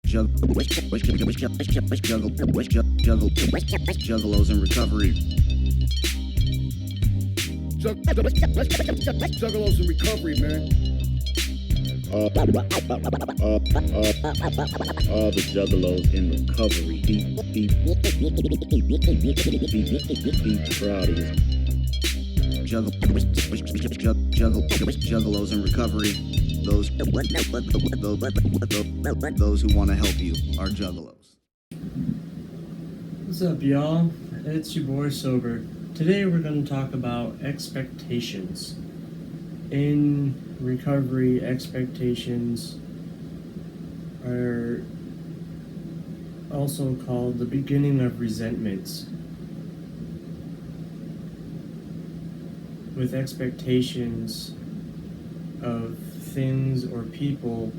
Juggalos in recovery. Juggalos in recovery, man. All the juggalos in recovery. Be proud of you. Juggalos in recovery. Those who want to help you are juggalos. What's up, y'all? It's your boy Sober. Today we're going to talk about expectations. In recovery, expectations are also called the beginning of resentments. With expectations of things or people,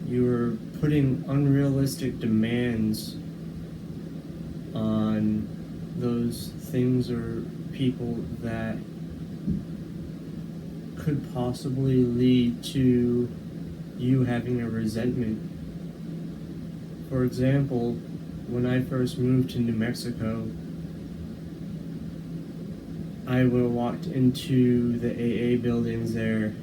you're putting unrealistic demands on those things or people that could possibly lead to you having a resentment. For example, when I first moved to New Mexico, I would have walked into the AA buildings there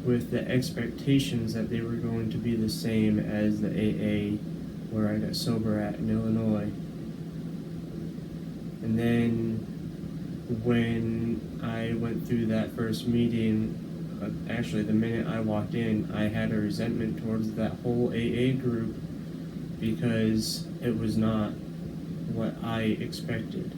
with the expectations that they were going to be the same as the AA where I got sober at in Illinois. And then when I went through that first meeting, actually the minute I walked in, I had a resentment towards that whole AA group because it was not what I expected.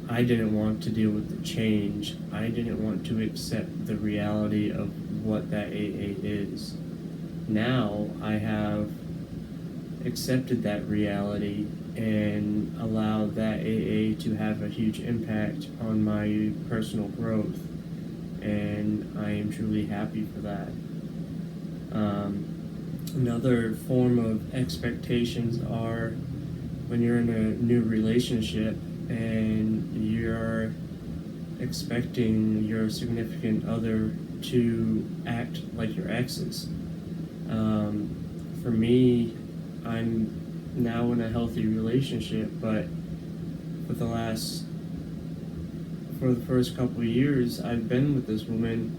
I didn't want to deal with the change. I didn't want to accept the reality of what that AA is. Now I have accepted that reality and allowed that AA to have a huge impact on my personal growth, and I am truly happy for that. Another form of expectations are when you're in a new relationship and you're expecting your significant other to act like your exes. For me, I'm now in a healthy relationship, but for the first couple of years I've been with this woman,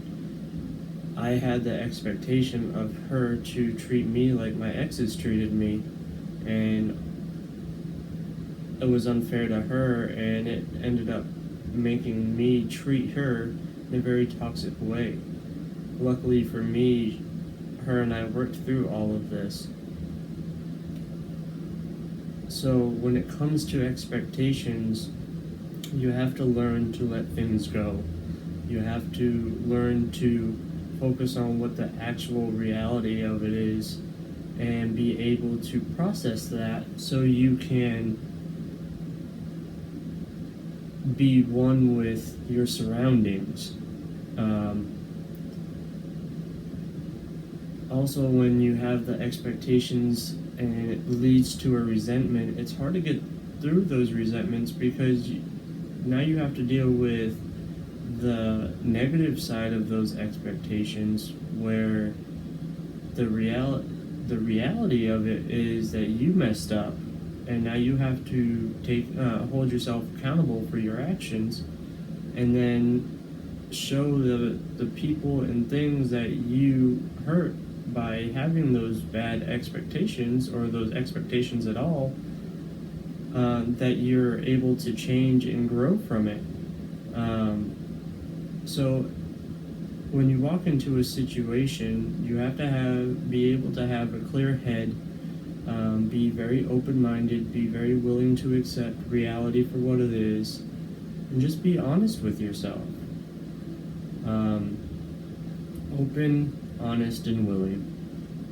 I had the expectation of her to treat me like my exes treated me, and it was unfair to her, and it ended up making me treat her in a very toxic way. Luckily for me, her and I worked through all of this. So when it comes to expectations, you have to learn to let things go. You have to learn to focus on what the actual reality of it is and be able to process that so you can be one with your surroundings. Also, when you have the expectations and it leads to a resentment, it's hard to get through those resentments because now you have to deal with the negative side of those expectations, where the reality of it is that you messed up, and now you have to hold yourself accountable for your actions, and then show the people and things that you hurt by having those bad expectations, or those expectations at all, that you're able to change and grow from it. So when you walk into a situation, you have to be able to have a clear head, be very open-minded, be very willing to accept reality for what it is, and just be honest with yourself. Open, honest, and willing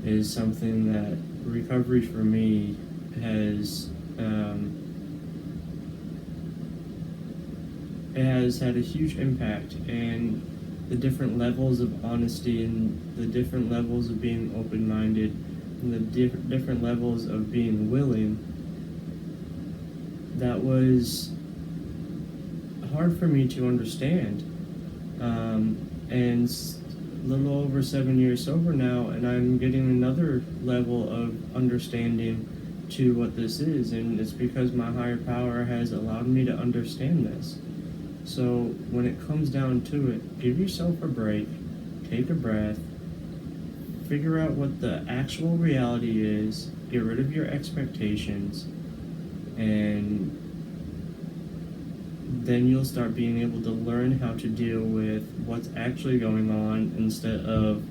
is something that recovery for me has it has had a huge impact, and the different levels of honesty and the different levels of being open-minded and the different levels of being willing, that was hard for me to understand. And little over 7 years sober now, and I'm getting another level of understanding to what this is, and it's because my higher power has allowed me to understand this. So when it comes down to it, give yourself a break, take a breath, figure out what the actual reality is, get rid of your expectations, and then you'll start being able to learn how to deal with what's actually going on instead of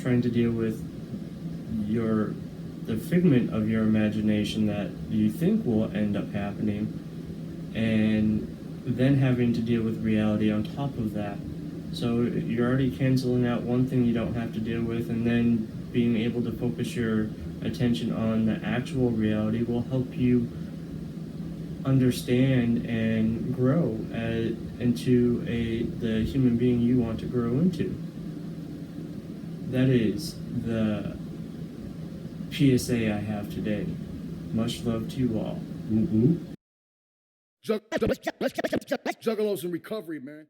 trying to deal with the figment of your imagination that you think will end up happening, and then having to deal with reality on top of that. So you're already canceling out one thing you don't have to deal with, and then being able to focus your attention on the actual reality will help you understand and grow into the human being you want to grow into. That is the PSA I have today. Much love to you all. Juggalos in recovery, man.